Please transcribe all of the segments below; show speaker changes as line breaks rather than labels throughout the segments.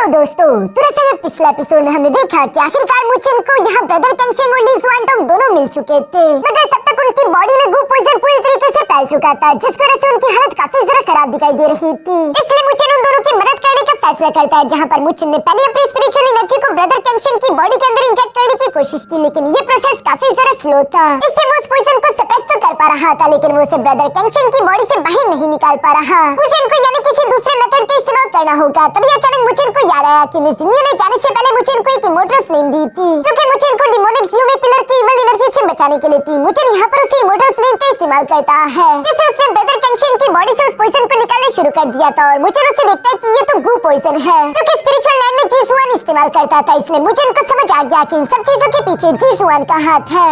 दोस्तों, दरअसल पिछले एपिसोड में हमने देखा कि आखिरकार मुचिन को यहाँ ब्रदर केंगशिन और ली जुआनटोंग दोनों मिल चुके थे, मगर तब तक उनकी बॉडी में गू पॉइजन पूरी तरीके से फैल चुका था, जिस वजह से उनकी हालत काफी ज्यादा खराब दिखाई दे रही थी। इसलिए मुचिन उन दोनों की मदद करने का फैसला करता है, जहाँ पर मुचिन ने पहले अपनी स्पिरिचुअल एनर्जी को ब्रदर केंगशिन की बॉडी के अंदर इंजेक्ट करने की कोशिश की, लेकिन ये प्रोसेस काफी ज्यादा स्लो था। इससे वो उस पॉइजन को सप्रेस तो कर पा रहा था, लेकिन वो उसे ब्रदर केंगशिन की बॉडी से बाहर नहीं निकाल पा रहा। मुचिन को यानी किसी दूसरे मेथड का इस्तेमाल करना होगा। तभी अचानक मुचिन को याद आया कि मिज़िन्यू ने जाने से पहले मुचिन को एक इमोर्टल फ्लेम दी थी, जो कि मुचिन को डिमोनिक ज़्यूमी पिलर की इविल एनर्जी से बचाने के लिए थी। मुचिन यहाँ पर उसी इमोर्टल फ्लेम का इस्तेमाल करता है, जिससे उसने ब्रदर केंगशिन की बॉडी से उस पॉइजन को निकालना शुरू कर दिया था। और मुचिन उसे देखता है कि ये तो गू पॉइजन है, जो कि स्पिरिचुअल लैंड में जीसुआन इस्तेमाल करता था। इसलिए मुचिन को समझ आ गया कि इन सब चीजों के पीछे जीसुआन का हाथ है।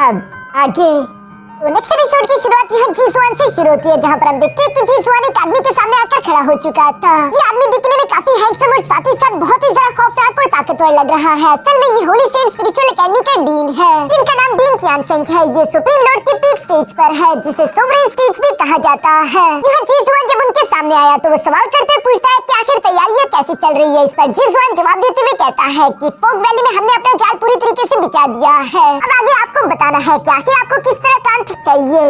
अब आगे तो नेक्स्ट एपिसोड की शुरुआत यहाँ जीसुआन से शुरू होती है, जहाँ पर हम देखते हैं कि जीसुआन एक आदमी के सामने आकर खड़ा हो चुका था। ये आदमी दिखने में काफी हैंडसम और साथ ही साथ बहुत ही ज्यादा खौफनाक और ताकतवर लग रहा है। असल में ये होली सेंट स्पिरिचुअल एकेडमी का डीन है, जिनका नाम डीन qiansheng है। ये सुप्रीम लॉर्ड की पीक स्टेज पर है, जिसे सोवरेन स्टेज भी कहा जाता है। यहाँ जीसुआन जब उनके सामने आया तो वो सवाल करते हुए पूछता है कि आखिर तैयारियां कैसी चल रही है। इस पर जीसुआन जवाब देते हुए कहता है कि फोग वैली में हमने अपना जाल पूरी तरीके से बिछा दिया है। अब आगे आपको बताना है कि आखिर आपको किस तरह का अंत चाहिए।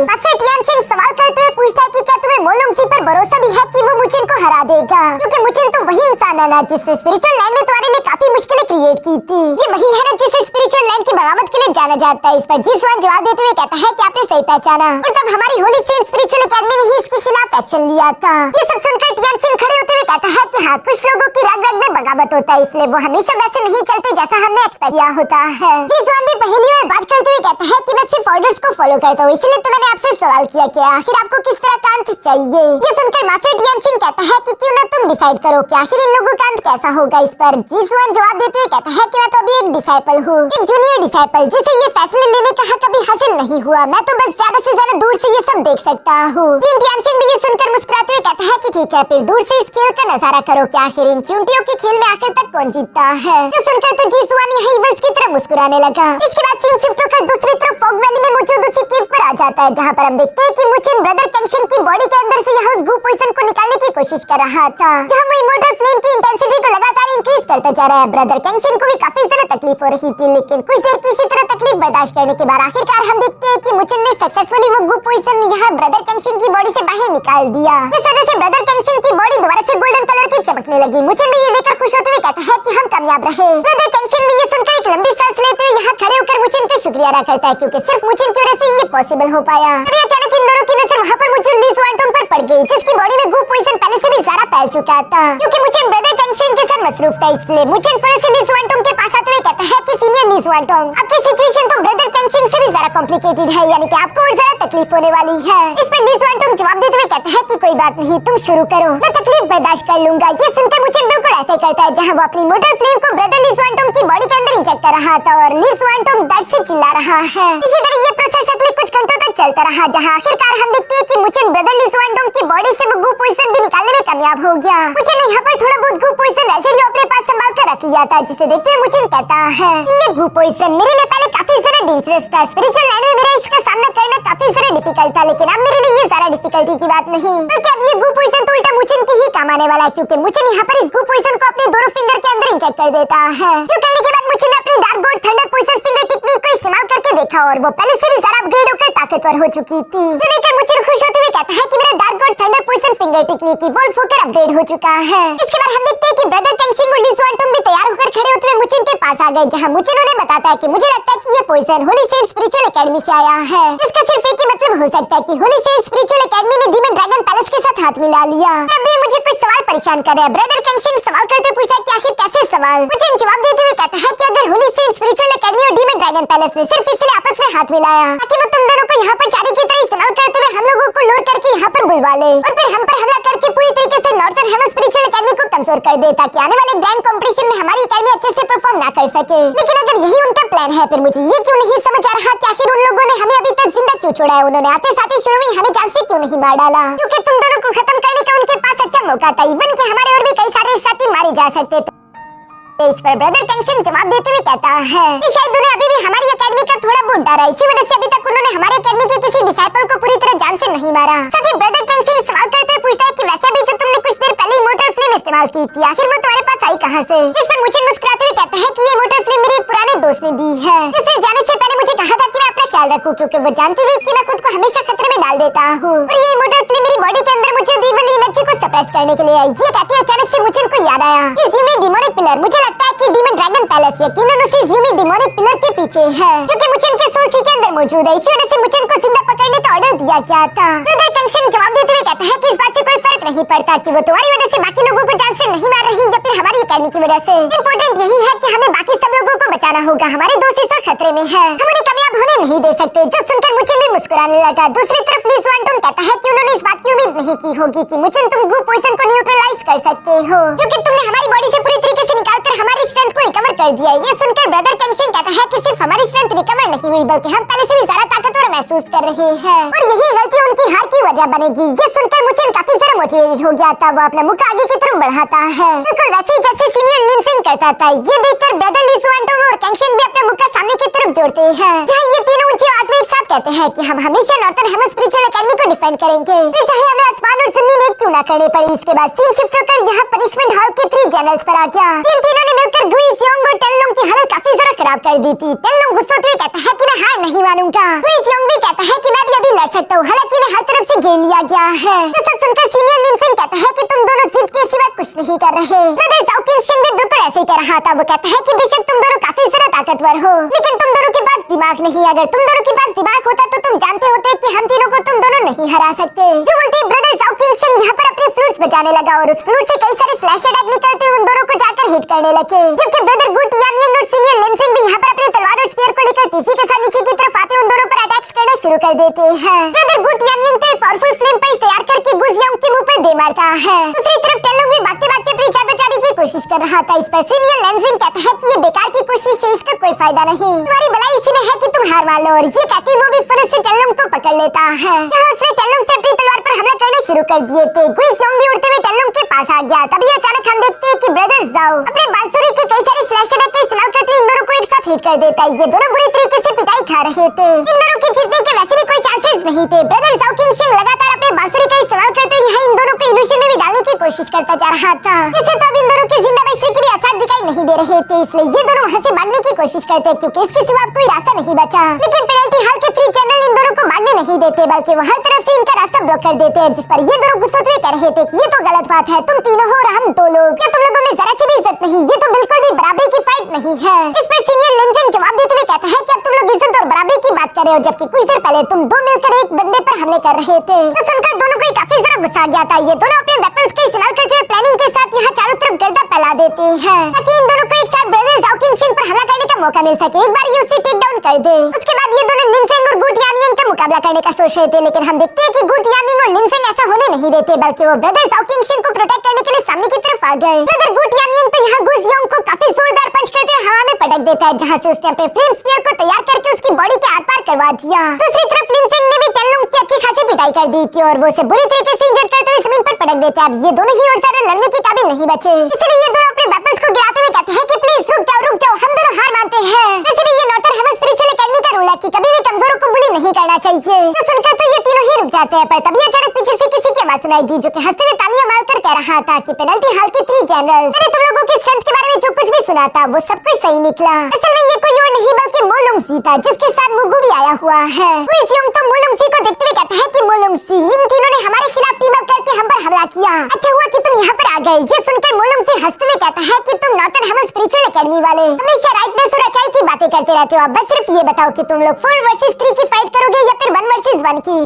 qiansheng सवाल करते हुए पूछता है कि क्या तुम्हें मोलोंगसी पर भरोसा भी है कि वो मुचिन को हरा देगा, क्योंकि मुचिन तो वही इंसान है ना जिसने स्पिरिचुअल लैंड में तुम्हारे लिए काफी मुश्किलें क्रिएट की थी। ये वही है ना जिसे स्पिरिचुअल लैंड की बगावत के लिए जाना जाता है। इस पर जीसुआन जवाब देते हुए कहता है कि आपने सही पहचाना, और तब हमारी होली सेंट स्पिरिचुअल एकेडमी ने ही इसके खिलाफ एक्शन लिया था। ये सब सुनकर qiansheng खड़े होते हुए कहता है कि हाँ, कुछ लोगों की रग रग में बगावत होता है, इसलिए वो हमेशा वैसे नहीं चलते जैसा हमने एक्सपेक्ट किया होता है। जीसुआन भी पहेली में बात करते हुए कहता है कि मैं सिर्फ ऑर्डर्स को फॉलो करता हूँ, इसलिए तो मैंने आपसे सवाल किया कि आखिर आपको किस तरह का अंत चाहिए। ये सुनकर मास्टर qiansheng कहता है कि क्यों ना तुम डिसाइड करो कि आखिर इन लोगों का अंत कैसा होगा। इस पर जीसुआन जवाब देते हुए कहता है कि मैं तो अभी एक डिसाइपल हूँ, एक जूनियर डिसाइपल, जिसे ये फैसले लेने का हक अभी हासिल नहीं हुआ। मैं तो बस ज्यादा से ज्यादा दूर से ये सब देख सकता हूँ। qiansheng भी ये सुनकर मुस्कुराते हुए कहता है कि ठीक है, फिर दूर से इस खेल का नजारा करो कि आखिर इन चूंटियों के खेल में आखिर तक कौन जीतता है। तो सुनकर तो जीसुआन यहाँ ईवल्स की तरह मुस्कुराने लगा। इसके बाद सीन शिफ्ट होकर दूसरी तरफ फॉग वैली में मौजूद उसी केव पर आ जाता है, जहाँ पर हम देखते हैं कि मुचिन ब्रदर केंगशिन की बॉडी के अंदर से यहाँ उस गू पॉइजन को निकालने की कोशिश कर रहा था, जहाँ वो इमोर्टल फ्लेम की इंटेंसिटी को लगातार इंक्रीज करता जा रहा है। ब्रदर केंगशिन को भी काफी ज्यादा तकलीफ हो रही थी, लेकिन कुछ देर किसी तरह तकलीफ बर्दाश्त करने के बाद आखिरकार हम देखते हैं कि मुचिन ने सक्सेसफुली वो गू पॉइजन यहाँ ब्रदर केंगशिन की बॉडी से बाहर निकाल दिया। इस वजह से ब्रदर केंगशिन की बॉडी दोबारा से गोल्डन कलर की चमकने लगी। मुचिन भी ये देखकर खुश होते हुए कहता है कि हम कामयाब रहे। ब्रदर केंगशिन भी ये सुनकर एक लंबी सांस लेते हुए यहाँ खड़े होकर मुचिन का शुक्रिया अदा करता है, क्योंकि सिर्फ मुचिन की वजह से ये पॉसिबल हो पाया। अभी अचानक इन दोनों की नजर वहाँ पर मौजूद ली जुआनटोंग पर पड़ गई, जिसकी बॉडी में गू पॉइजन पहले से भी ज्यादा फैल चुका था। क्योंकि मुचिन ब्रदर केंगशिन के साथ मसरूफ था, इसलिए मुचिन फौरन से ली जुआनटोंग के पास आते हुए कहता है कि सीनियर ली जुआनटोंग, आपकी सिचुएशन तो ब्रदर केंगशिन से भी ज्यादा कॉम्प्लिकेटेड है, यानी कि आपको और ज्यादा तकलीफ होने वाली है। इस पर ली जुआनटोंग जवाब देते हुए कहता है कि कोई बात नहीं, तुम शुरू करो, मैं तकलीफ बर्दाश्त कर लूंगा। ये सुनकर मुचिन बिल्कुल ऐसे करता है, जहाँ वो अपनी मोटर फ्लेम को ब्रदर ली जुआनटोंग की बॉडी के अंदर इंजेक्ट कर रहा था, और ली जुआनटोंग दर्द से चिल्ला रहा है। इसी तरह ये प्रोसेस अगले कुछ घंटों तक चलता रहा, जहाँ आखिरकार हम देखते हैं कि मुचिन ब्रदर ली जुआनटोंग की बॉडी से वो गू पॉइजन भी निकालने में कामयाब हो गया। मुचिन ने यहाँ पर थोड़ा बहुत गू पॉइजन रेसिड्यू अपने पास संभाल कर रख लिया था, जिसे देखते हुए मुचिन कहता है, ये गू पॉइजन मेरे लिए पहले काफी ज्यादा डेंजरस था। स्पिरिचुअल लैंड में मेरा इसका सामना करना काफी ज्यादा डिफिकल्ट था, लेकिन अब मेरे लिए ये ज्यादा डिफिकल्टी की बात नहीं, बल्कि अब ये गू पॉइजन तो उल्टा मुचिन की ही काम आने वाला है, क्योंकि मुचिन यहाँ पर इस गू पॉइजन को अपने दोनों फिंगर के अंदर इंजेक्ट कर देता है। जो करने के बाद मुचिन ने अपनी dark god thunder poison finger technique को इस्तेमाल करके देखा, और वो पहले से भी ज्यादा अपग्रेड होकर ताकतवर हो चुकी थी। तो देखकर मुचिन खुश होते हुए कहता है कि मेरा dark god thunder poison finger technique evolve होकर अपग्रेड हो चुका है। इसके बाद हम देखते हैं कि ब्रदर केंगशिन और ली जुआनटोंग भी तैयार होकर खड़े होते हुए मुचिन के पास आ गए, जहाँ मुचिन उन्हें बताता है कि मुझे लगता है कि ये poison holy saint spiritual academy से आया है, जिसका सिर्फ एक ही मतलब हो सकता है कि होली सेंट स्पिरिचुअल एकेडमी ने डीमन ड्रैगन पैलेस के साथ हाथ मिला लिया। अभी मुझे कुछ सवाल परेशान कर रहे हैं। ब्रदर केंगशिन सवाल करते हुए पूछता है कि आखिर कैसे सवाल। मुचिन जवाब देते हुए कहता है कि अगर होली सेंट स्पिरिचुअल एकेडमी और डीमन ड्रैगन पैलेस ने सिर्फ इसलिए आपस में हाथ मिलाया ताकि वो तुम दोनों को यहाँ पर चारी की तरह इस्तेमाल करते हुए हम लोगों को लूर करके यहाँ पर बुलवा ले, और फिर हम पर हमला करके पूरी तरीके से नॉर्थर्न हेवन स्पिरिचुअल एकेडमी को कमजोर कर दे, ताकि आने वाले ग्रैंड कंपटीशन में हमारी एकेडमी अच्छे से परफॉर्म ना कर सके। लेकिन अगर यही उनका प्लान है, फिर मुझे ये क्यों नहीं समझ आ रहा कि आखिर उन लोगों ने हमें अभी तक जिंदा क्यों छोड़ा है। उन्होंने आते साथ ही शुरू में हमें जान से क्यों नहीं मार डाला, क्योंकि तुम दोनों को खत्म करने का उनके पास अच्छा मौका था। इवन कि हमारे और भी कई सारे साथी मारे जा सकते थे, इस पर ब्रदर टेंशन जवाब देते हुए कहता है कि शायद उन्हें अभी भी हमारी एकेडमी का थोड़ा बहुत डर है, इसी वजह से अभी तक उन्होंने हमारे एकेडमी के किसी डिसाइपल को पूरी तरह जान से नहीं मारा। साथ ही ब्रदर टेंशन सवाल करते हुए पूछता है कि वैसे भी जो तुमने कुछ देर पहले इमोर्टल फ्लेम इस्तेमाल की थी, आखिर वो तुम्हारे पास आई कहां से? जिस पर मुझे मुस्कुराते हुए कहता है कि ये इमोर्टल फ्लेम मेरे एक पुराने दोस्त ने दी है, जिसने जाने से पहले मुझे कहा था कि मैं अपना ख्याल रखूं, क्योंकि वो जानती थी कि मैं खुद को हमेशा खतरे में डाल देता हूँ। और ये इमोर्टल फ्लेम मेरी बॉडी के अंदर मुझे दी वाली एनर्जी को सप्रेस करने के लिए आई। ये कहती है अचानक से मुझे को याद आया कि ज़्यूमी डिमोनिक पिलर, मुझे लगता है कि डीमन ड्रैगन पैलेस यकीनन उसी ज़्यूमी डिमोनिक पिलर के पीछे है, जो कि मुझे के सोल सी के अंदर मौजूद है। इसी वजह से मुझे को जिंदा पकड़ने का ऑर्डर दिया गया था। ब्रदर टेंशन जवाब देते हुए कहता है कि इस बात से कोई फर्क नहीं पड़ता कि वो तुम्हारी वजह से बाकी लोगों को जान से नहीं मार रही या फिर हमारी एकेडमी की वजह से। इम्पोर्टेंट यही है कि हमें बाकी सब लोगों को बचाना होगा, हमारे दोस्त इस वक्त खतरे में है, हम उन्हें कामयाब होने नहीं दे सकते। जो सुनकर मुझे भी मुस्कुराने लगा। दूसरी तरफ ली स्वानटोन कहता है कि उन्होंने इस बात की उम्मीद नहीं की होगी कि मुझे तुम ग्रुप पोइजन को न्यूट्रलाइज कर सकते हो, जो कि तुमने हमारी बॉडी से पूरी तरीके से निकालकर हमारी स्ट्रेंथ को रिकवर कर दिया। ये सुनकर ब्रदर टेंशन कहता है कि सिर्फ हमारी स्ट्रेंथ रिकवर नहीं हुई, बल्कि हम पहले से भी ज्यादा ताकतवर महसूस कर रहे हैं, और यही गलती उनकी हार की वजह बनेगी। ये सुनकर मुझे काफी ज्यादा मोटिवेटेड हो गया था। वो अपना मुख आगे की तरफ बढ़ाता है, बिल्कुल वैसे ही जैसे सीनियर लिनसिंग करता था। ये देखकर ब्रदर ली स्वानटोन और कैंशन भी अपना मुख का सामने की तरफ जोड़ते हैं, जहाँ ये तीनों ऊंची आवाज में एक साथ कहते हैं कि हम हमेशा नॉर्थन हेमिस्फीयर स्पिरिचुअल एकेडमी को डिफेंड करेंगे, फिर चाहे हमें आसमान और जमीन एक क्यों ना करनी पड़े। इसके बाद सीन शिफ्ट होकर यहाँ पनिशमेंट हॉल के 3 जनरल्स पर आ गया। इन तीनों ने मिलकर गुइज योंग और टेनलोंग की हालत काफी ज्यादा खराब कर दी थी। टेनलोंग गुस्से में कहता है कि मैं हार नहीं मानूंगा। गुइज योंग भी कहता है कि मैं भी अभी लड़ सकता हूँ, हालांकि इन्हें हर तरफ से घेर लिया गया है। तो सब सुनकर सीनियर लिनसिंग कहता है कि तुम दोनों जिद के सिवा कुछ नहीं कर रहे। ब्रदर जाओ किंगशिन भी बिल्कुल ऐसे ही कह रहा था। वो कहता है कि बेशक तुम दोनों काफी ज्यादा ताकतवर हो, लेकिन तुम दोनों के पास दिमाग नहीं। अगर तुम दोनों के पास दिमाग होता तो तुम जानते होते कि हम तीनों को तुम दोनों नहीं हरा सकते। जो उल्टे ब्रदर जाओ किंगशिन यहाँ पर अपने फ्लूट्स बजाने लगा और उस फ्लूट से कई सारे स्लैश अटैक निकलते हुए उन दोनों को जाकर हिट करने लगे, जबकि ब्रदर गुट यामिंग और सीनियर लिनसिंग भी यहाँ पर अपने तलवार और स्पीयर को लेकर तेजी के साथ नीचे की तरफ आते उन दोनों पर अटैक्स करना शुरू कर देते हैं। ब्रदर गुट यामिंग तो एक पावरफुल फ्लेम पंच तैयार करके गुज योंग के मुंह पर दे मारता है। दूसरी तरफ टेनलोंग भी भागते-भागते अपनी जान बचाने की कोशिश कर रहा था। इस पर सीनियर लिनसिंग कहता है कि ये बेकार की कोशिश है, इसका कोई फायदा नहीं, तुम्हारी भलाई इसी में है कि तुम हार मान लो। और ये कहते वो भी फुर्सत से टेनलोंग को पकड़ लेता है। यहाँ उसने टेनलोंग से अपनी तलवार पर हमला करना शुरू कर दिए थे। गुइज योंग भी उड़ते हुए टेनलोंग के पास आ गया। तभी अचानक हम देखते हैं कि ब्रदर जाओ अपने बांसुरी के कई सारे स्लैश अटैक का इस्तेमाल करते हुए इन दोनों को एक साथ हिट कर देता है। ये दोनों बुरी तरीके से पिटाई खा रहे थे। इन दोनों के जीतने के वैसे भी कोई चांसेस नहीं थे। ब्रदर जाओ किंगशिन लगातार अपने बांसुरी का इस्तेमाल करते हुए इन दोनों को इल्यूजन में भी डालने की कोशिश करता जा रहा था। इससे तो अब इन दोनों की जिंदा बचने के भी आसार दिखाई नहीं दे रहे थे, इसलिए ये दोनों वहाँ से भागने की कोशिश करते क्योंकि इसके सिवा कोई रास्ता नहीं बचा। लेकिन पेनल्टी हॉल के 3 जनरल इन दोनों को भागने नहीं देते, बल्कि वो हर तरफ से इनका रास्ता ब्लॉक कर देते हैं, जिस पर ये दोनों गुस्से में कह रहे थे कि ये तो गलत बात है, तुम तीनों हो और हम 2 लोग, क्या तुम लोगों में जरा सी भी इज्जत नहीं? ये तो बिल्कुल भी बराबरी की फाइट नहीं है। इस पर सीनियर लिनसिंग जवाब देते हुए कहता है कि अब तुम लोग इज्जत और बराबरी की बात कर रहे हो, जबकि कुछ देर पहले तुम 2 मिलकर एक बंदे पर हमले कर रहे थे। तो सुनकर दोनों को काफी ज्यादा गुस्सा आ गया था। ये दोनों अपने वेपन्स का इस्तेमाल करते हुए प्लानिंग के साथ यहाँ चारों तरफ गर्दा फैला देते हैं, ताकि इन दोनों को एक साथ ब्रदर जाओ किंगशिन पर हमला करने का मौका मिल सके, एक बार ये उसे टेक डाउन कर दे। उसके बाद ये दोनों लिनसिंग और गुट यामिंग का मुकाबला करने का सोच रहे थे, लेकिन हम देखते हैं कि गुट यामिंग और लिनसिंग ऐसा होने नहीं देते, बल्कि वो ब्रदर जाओ किंगशिन को प्रोटेक्ट करने के लिए सामने की तरफ आ गए। ब्रदर गुट यामिंग तो यहाँ गुज योंग को काफी जोरदार पंच करते हुए हवा में पटक देता है, जहाँ से उसने अपने फ्लेम स्पीयर को तैयार करके उसकी बॉडी के आर पार करवा दिया। दूसरी तरफ लिनसिंग ने भी टेनलोंग की अच्छी खासी पिटाई कर दी थी और वो उसे बुरी तरीके से इंजर्ड करते हुए जमीन पर पटक देते। अब ये दोनों ही और ज्यादा लड़ने के काबिल नहीं बचे, इसलिए ये दोनों अपने वेपन्स को गिराते हुए कहते हैं कि प्लीज रुक जाओ, हम दोनों हार मानते हैं। वैसे भी ये नॉर्थन हेमिस्फीयर स्पिरिचुअल एकेडमी का रूल है कि कभी भी कमजोरों को बुली नहीं करना चाहिए। तो सुनकर तो ये तीनों ही रुक जाते हैं, पर तभी अचानक पीछे से किसी की आवाज सुनाई दी, जो कि हंसते हुए तालियां मारकर कह रहा था कि पेनल्टी हॉल के 3 जनरल्स, मैंने तुम लोगों की स्ट्रेंथ के बारे में जो कुछ भी सुना था वो सब कुछ सही निकला। असल में ये कोई और नहीं बल्कि मोलोंगसी था, जिसके साथ मुगु भी आया हुआ है। गुइज योंग तो मोलोंगसी को देखते हुए कहता है कि मोलोंगसी, इन तीनों ने हमारे खिलाफ टीम अप करके हम पर हमला किया, अच्छा हुआ कि तुम यहाँ पर आ गए। ये सुनकर मोलोंगसी हंसते हुए कहता है कि तुम नॉर्थन हेमिस्फीयर स्पिरिचुअल एकेडमी वाले हमेशा राइटनेस और अच्छाई की बातें करते रहते हो, अब बस सिर्फ ये बताओ कि तुम लोग 4 वर्सेस 3 की फाइट करोगे या फिर 1 वर्सेस 1 की?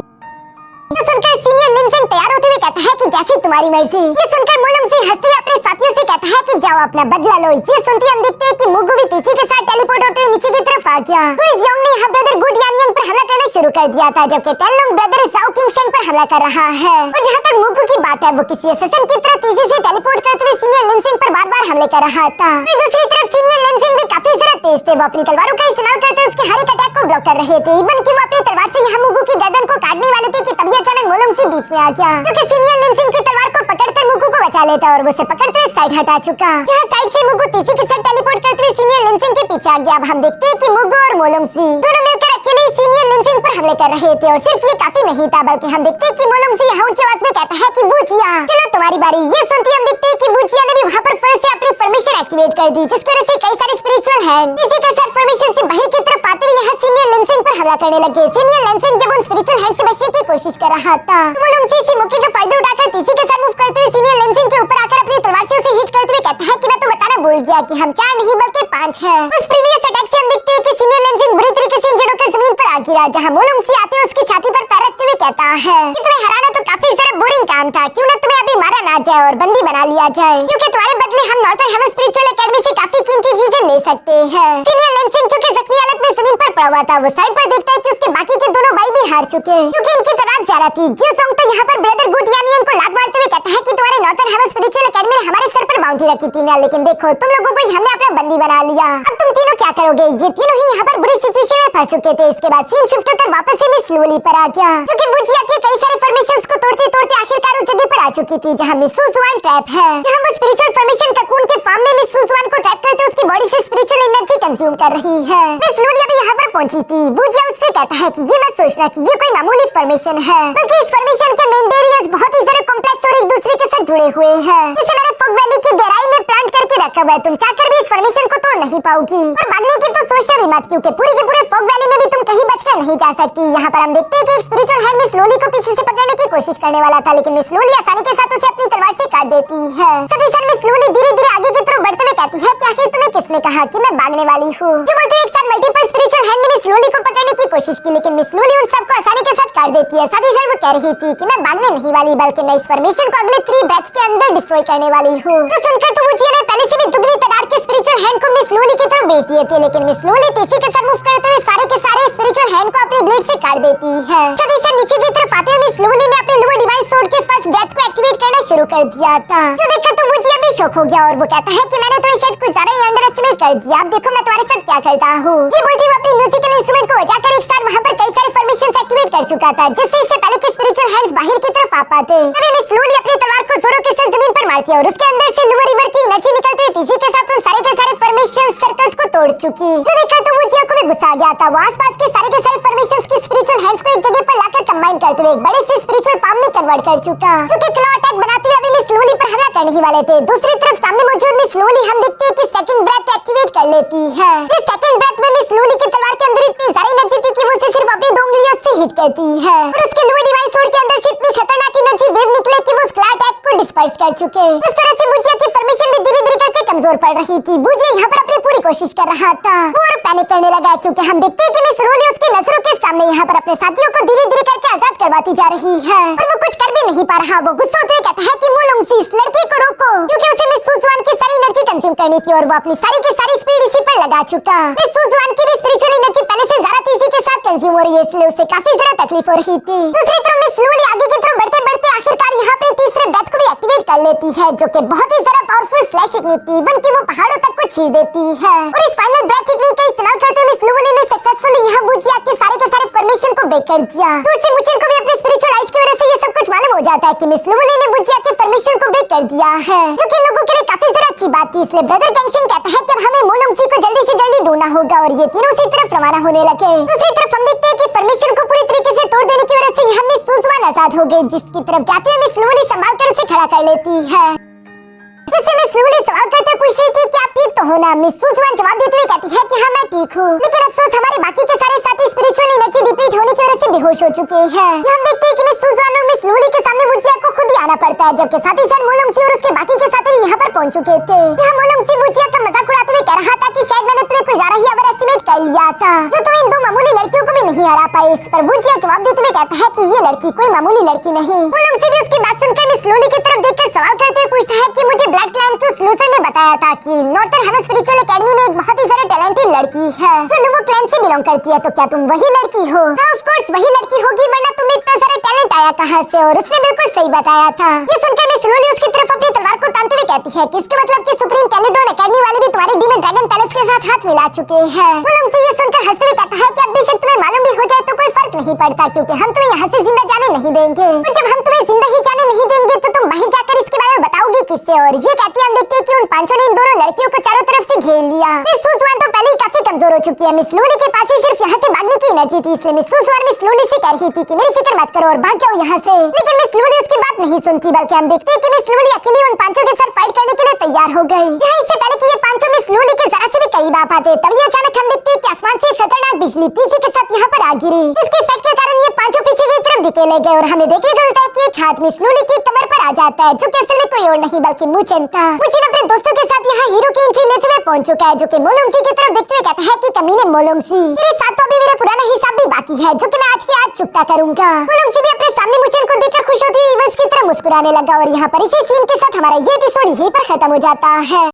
तो सुनकर सीनियर लिनसिंग तैयार होते हुए कहता है कि जैसी तुम्हारी मर्जी। ये सुनकर मोलोंगसी हंसते हुए अपने साथियों से कहता है कि जाओ अपना बदला लो। ये सुनते हम देखते हैं कि मुगु भी तेजी के साथ टेलीपोर्ट होते हुए नीचे की तरफ आ गया। गुइज योंग ने यहाँ ब्रदर गुट यामिंग पर हमला करना शुरू कर दिया था, जबकि टेनलोंग ब्रदर जाओ किंगशिन पर हमला कर रहा है। और जहाँ तक मुगु की बात है, वो किसी असैसिन की तरह तेजी से टेलीपोर्ट करते हुए सीनियर लिनसिंग पर बार-बार हमले कर रहा था। फिर दूसरी तरफ सीनियर लिनसिंग भी काफी ज्यादा तेज थे, वो अपनी तलवारों का इस्तेमाल करते हुए उसके हर एक अटैक को ब्लॉक कर रहे थे, इवन कि वो अपनी तलवार से यहाँ मुगु की गर्दन को काटने वाले थे कि तभी अचानक मोलोंगसी बीच में आ गया, क्योंकि सीनियर लिनसिंग की तलवार को पकड़कर मुगु को बचा लेता और वो उसे पकड़ते हुए साइड हटा चुका। यहाँ साइड से मुगु तीसी के साथ टेलीपोर्ट करते हुए सीनियर लिनसिंग के पीछे आ गया। अब हम देखते हैं कि मुगु और मोलोंगसी दोनों मिलकर अकेले सीनियर लिनसिंग पर हमले कर रहे थे और सिर्फ ये काफी नहीं था, बल्कि हम देखते हैं कि मोलोंगसी यहाँ ऊंची आवाज में कहता है कि वुजिया चलो तुम्हारी बारी। ये सुनते हम देखते हैं कि वुजिया ने भी वहाँ पर फिर से अपनी फॉर्मेशन एक्टिवेट कर दी, जिसकी वजह से कई सारे स्पिरिचुअल हैंड इसी के साथ फॉर्मेशन से बाहर की तरफ आते हुए यहाँ सीनियर लिनसिंग पर हमला करने लगे। सीनियर लिनसिंग जब उन स्पिरिचुअल हैंड से बचने की कोशिश कर रहा था, मोलोंगसी इसी मौके का फायदा उठाकर तीसी के साथ मूव करते हुए सीनियर लिनसिंग के ऊपर आकर अपनी तलवार से उसे हिट करते हुए कहता है कि मैं तो बताना भूल गया कि हम 4 नहीं बल्कि 5 हैं। उस प्रीवियस अटैक से हम देखते हैं कि सीनियर लिनसिंग बुरी तरीके से इंजर्ड होकर जमीन पर आ गिरा, जहां मोलोंगसी आते हुए उसकी छाती पर पैर रखते हुए कहता है कि तुम्हें हराना तो काफी जरा बोरिंग काम था, क्यों ना तुम्हें अभी मारा ना जाए और बंदी बना लिया जाए, क्योंकि तुम्हारे बदले हम नॉर्थर्न हेवन स्पिरिचुअल एकेडमी से काफी कीमती चीजें ले सकते हैं। सीनियर लिनसिंग जो कि जख्मी हालत में जमीन पर पड़ा हुआ था, वो साइड पर देखता है कि उसके बाकी के दोनों भाई भी हार चुके हैं, क्योंकि इनकी तादाद ज्यादा थी। ग्यूसोंग तो यहाँ पर ब्रदर गुड यानियन को लात मारते हुए कहता है कि तुम्हारे नॉर्थर्न हेवन स्पिरिचुअल एकेडमी ने हमारे सर पर बाउंड्री रखी थी ना, लेकिन देखो तुम लोगों को हमने अपना बंदी बना लिया, अब तुम तीनों क्या करोगे। ये तीनों ही यहाँ पर बुरी सिचुएशन में फंस चुके थे। इसके बाद सीन शिफ्ट होकर वापस से मिस लूली पर आ गया, क्योंकि वुजिया के कई सारे फॉर्मेशंस को तोड़ते तोड़ते आखिरकार उस जगह पर आ चुकी थी जहाँ मिस सुजुआन ट्रैप है, जहाँ वो स्पिरिचुअल फॉर्मेशन ककून के फॉर्म में मिस सुजुआन को ट्रैप करते उसकी बॉडी से स्पिरिचुअल एनर्जी कंज्यूम कर रही है। मिस लूली अभी यहाँ पर पहुंची थी। वुजिया उससे कहता है कि ये मत सोचना कि ये कोई मामूली फॉर्मेशन है, बल्कि इस फॉर्मेशन के मेन एरियाज बहुत ही ज्यादा कॉम्प्लेक्स और एक दूसरे के साथ जुड़े हुए हैं। इसे मैंने फॉग वैली की गहराई में प्लांट करके रखा हुआ है, तुम चाहकर भी इस फॉर्मेशन को तोड़ नहीं पाओगी, और भागने की तो सोचना भी मत, क्योंकि पूरे के पूरे फॉग वैली में भी तुम कहीं बचकर नहीं जा सकती। यहाँ पर हम देखते हैं कि एक स्पिरिचुअल हैंड मिस लूली को पीछे से पकड़ने की कोशिश करने वाला था, लेकिन मिस लूली आसानी के साथ उसे अपनी तलवार से काट देती है। साथ ही साथ मिस लूली धीरे धीरे आगे की तरफ बढ़ते हुए कहती है कि आखिर तुम्हें किसने कहा कि मैं भागने वाली हूँ। जो बोलते एक साथ मल्टीपल स्पिरिचुअल हैंड ने मिस लूली को पकड़ने की कोशिश की, लेकिन मिस लूली उन सबको आसानी के साथ काट देती है। साथ ही साथ वो कह रही थी कि मैं भागने नहीं वाली, बल्कि मैं इस फॉर्मेशन को अगले 3 ब्रेथ्स के अंदर डिस्ट्रॉय करने वाली हूँ। तो सुनकर तो वुजिया ने पहले से भी दुगनी तादाद के स्पिरिचुअल हैंड को मिस लूली की तरफ भेज दिए थे, लेकिन मिस लूली तेजी के साथ मूव करते हुए सारे के सारे स्पिरिचुअल हैंड को अपनी ब्लेड से काट देती है। साथ ही साथ नीचे की तरफ आते हुए मिस लूली ने अपने लोअर डिवाइन सोर्ड के फर्स्ट ब्रेथ को एक्टिवेट करना शुरू कर दिया था, जो देखकर तो वुजिया भी शॉक हो गया और वो कहता है कि मैंने तुम्हें शायद कुछ ज्यादा ही अंडर एस्टिमेट कर दिया, अब देखो मैं तुम्हारे साथ क्या करता हूँ। ये बोलती वो अपनी म्यूजिकल इंस्ट्रूमेंट को बजाकर एक साथ वहाँ पर कई सारे फॉर्मेशंस एक्टिवेट कर चुका था, जिससे इससे पहले के स्पिरिचुअल हैंड्स बाहर की तरफ आ पाते। तभी मिस लूली अपनी तलवार को जोरों के साथ जमीन पर मारती है और उसके अंदर से लोअर रिवर की एनर्जी निकलते हुए तेजी के साथ उन सारे के सारे फॉर्मेशंस सर्कल्स को तोड़ चुकी, जो देखकर तो वुजिया को भी गुस्सा आ गया था। वो आसपास के सारे फॉर्मेशंस की स्पिरिचुअल हैंड्स को एक जगह पर लाकर कंबाइन करते हुए एक बड़े से स्पिरिचुअल पाम में कन्वर्ट कर चुका, जो कि क्लॉ अटैक बनाते हुए अभी मिस लूली पर हमला करने ही वाले थे। दूसरी तरफ सामने मौजूद मिस लूली हम देखते हैं कि सेकंड ब्रेथ एक्टिवेट कर लेती है। जिस सेकंड ब्रेथ में मिस लूली की तलवार के अंदर इतनी सारी एनर्जी थी कि वो उसे सिर्फ अपनी 2 उंगलियों से हिट करती है, और उसके लोअर डिवाइन सोर्ड के अंदर से इतनी खतरनाक एनर्जी वेव निकले कि वो उस क्लॉ अटैक को डिस्पर्स कर चुके। इस तरह से वुजिया की फॉर्मेशन भी धीरे धीरे करके कमजोर पड़ रही थी। वुजिया यहाँ पर अपनी पूरी कोशिश कर रहा था, वो और पैनिक करने लगा, क्योंकि हम देखते हैं कि मिस लूली उसकी नजरों के सामने यहाँ पर अपने साथियों को धीरे धीरे करके आजाद करवाती जा रही है, और वो कुछ कर भी नहीं पा रहा। वो गुस्सा होते हुए कहता है कि मोलोंगसी इस लड़की को रोको, क्योंकि उसे मिस सुजुआन की सारी एनर्जी कंज्यूम करनी थी और वो अपनी सारी की सारी स्पीड इसी पर लगा चुका। मिस सुजुआन की भी स्पिरिचुअल एनर्जी पहले से ज्यादा तेजी के साथ कंज्यूम हो रही है, इसलिए उसे काफी ज्यादा तकलीफ हो रही थी। दूसरी तरफ मिस लूली आगे की तरफ बढ़ते बढ़ते आखिरकार यहाँ पर तीसरे ब्रेथ को भी एक्टिवेट कर लेती है, जो कि बहुत ही ज्यादा पावरफुल स्लैश टेक्निक थी, बल्कि वो पहाड़ों तक को चीर देती है। और इस फाइनल ब्रेथ टेक्निक का इस्तेमाल करते हुए मिस लूली ने सक्सेसफुली यहाँ वुजिया के सारे फॉर्मेशन को ब्रेक कर दिया। दूर से मुचिन को भी अपने स्पिरिचुअल आइज की वजह से ये सब कुछ मालूम हो जाता है कि मिस लूली ने वुजिया के फॉर्मेशन को ब्रेक कर दिया है, जो कि लोगों के लिए काफी ज्यादा अच्छी बात थी। इसलिए ब्रदर गैंगशिन कहता है कि हमें मोलोंगसी को जल्दी से जल्दी ढूंढना होगा, और ये तीनों उसी तरफ रवाना होने लगे। दूसरी तरफ हम देखते हैं कि फॉर्मेशन को पूरी तरीके से तोड़ देने की वजह से यहाँ मिस सुजुआन आजाद हो गई, जिसकी तरफ जाते हुए मिस लूली संभाल कर उसे खड़ा कर लेती है। जिससे मिस लूली सवाल करते पूछ रही थी कि आप ठीक तो हो ना। मिस सुजुआन जवाब देते हुए कहती है कि हाँ मैं ठीक हूँ, लेकिन अफसोस हमारे बाकी के सारे साथी स्पिरिचुअल एनर्जी डिप्लीट होने की वजह से बेहोश हो चुके हैं। हम देखते हैं कि मिस सुजुआन और मिस लूली के सामने वुजिया को खुद ही आना पड़ता है, जबकि साथ ही साथ मोलोंगसी और उसके बाकी के साथी भी यहाँ पर पहुंच चुके थे। जहाँ मोलोंगसी वुजिया का मजाक उड़ाते हुए कह रहा था कि शायद मैंने तुम्हें कुछ ज्यादा ही ओवर एस्टिमेट कर लिया था, जो तुम इन 2 मामूली लड़कियों को भी नहीं हरा पाए। इस पर वुजिया जवाब देते हुए कहता है कि ये लड़की कोई मामूली लड़की नहीं। मोलोंगसी भी उसकी बात सुनकर मिस लूली की तरफ देखकर सवाल करते हुए पूछता है कि मुझे ब्लड क्लैन के उस लूसर ने बताया था कि नॉर्थर्न हेवन स्पिरिचुअल एकेडमी में एक बहुत ही ज्यादा टैलेंटेड लड़की है जो लुवो क्लैन से बिलोंग करती है, तो क्या तुम वही लड़की हो? हाँ ऑफ कोर्स वही वही लड़की होगी, वरना तुम्हें इतना सारा टैलेंट आया कहाँ से? और उसने बिल्कुल सही बताया था। ये सुनकर मिस लूली उसकी तरफ अपनी तलवार को तानते हुए कहती है कि इसका मतलब कि सुप्रीम कैलिडोन एकेडमी वाले भी तुम्हारे डीमन ड्रैगन पैलेस के साथ हाथ मिला चुके हैं। मुलुंगसी ये सुनकर हंसते हुए कहता है कि अब बेशक तुम्हें मालूम भी हो जाए तो कोई फर्क नहीं पड़ता, क्योंकि हम तुम्हें यहाँ से जिंदा जाने नहीं देंगे। और जब हम तुम्हें जिंदा ही जाने नहीं देंगे तो तुम बाहर जाकर इसके बारे में बताओगी किससे? और ये कहती हम देखते हैं कि उन पांचों ने इन दोनों लड़कियों को चारों तरफ से घेर लिया। मिस सुजुआन तो पहले ही काफी कमजोर हो चुकी है। मिस लूली के पास ही सिर्फ यहाँ से भागने की एनर्जी थी, इसलिए मिस सुजुआन मिस लूली से कह रही थी कि मेरी फिक्र मत करो और भाग जाओ यहाँ से। लेकिन मिस लूली उसकी बात नहीं सुनती, बल्कि हम देखते हैं कि मिस लूली अकेली उन पांचों के साथ फाइट करने के लिए तैयार हो गई। यहाँ इससे पहले कि ये पांचों मिस लूली के जरा से भी करीब आ पाते, तभी अचानक हम देखते हैं कि आसमान से खतरनाक बिजली तेजी के साथ यहाँ पर आ गिरी, जिसके इफेक्ट के कारण ये पांचों पीछे की तरफ धकेले गए और हमें देखने को मिलता है कि एक हाथ मिस लूली की कमर पर आ जाता है, जो कि असल में कोई और नहीं बल्कि मुचेन था। मुचेन अपने दोस्तों के साथ यहाँ हीरो की एंट्री लेते हुए पहुंच चुका है, जो कि मोलुंगसी की तरफ देखते हुए कहता है कि कमीने मोलुंगसी, मेरे साथ तो अभी मेरा पुराना हिसाब भी बाकी है, जो कि मैं आज के आज चुकता करूंगा। मोलुंगसी भी अपने सामने मुचेन को देखकर खुश होती हुई इवल्स की तरह मुस्कुराने लगा और यहाँ पर इसी सीन के साथ हमारा ये एपिसोड यहीं पर खत्म हो जाता है।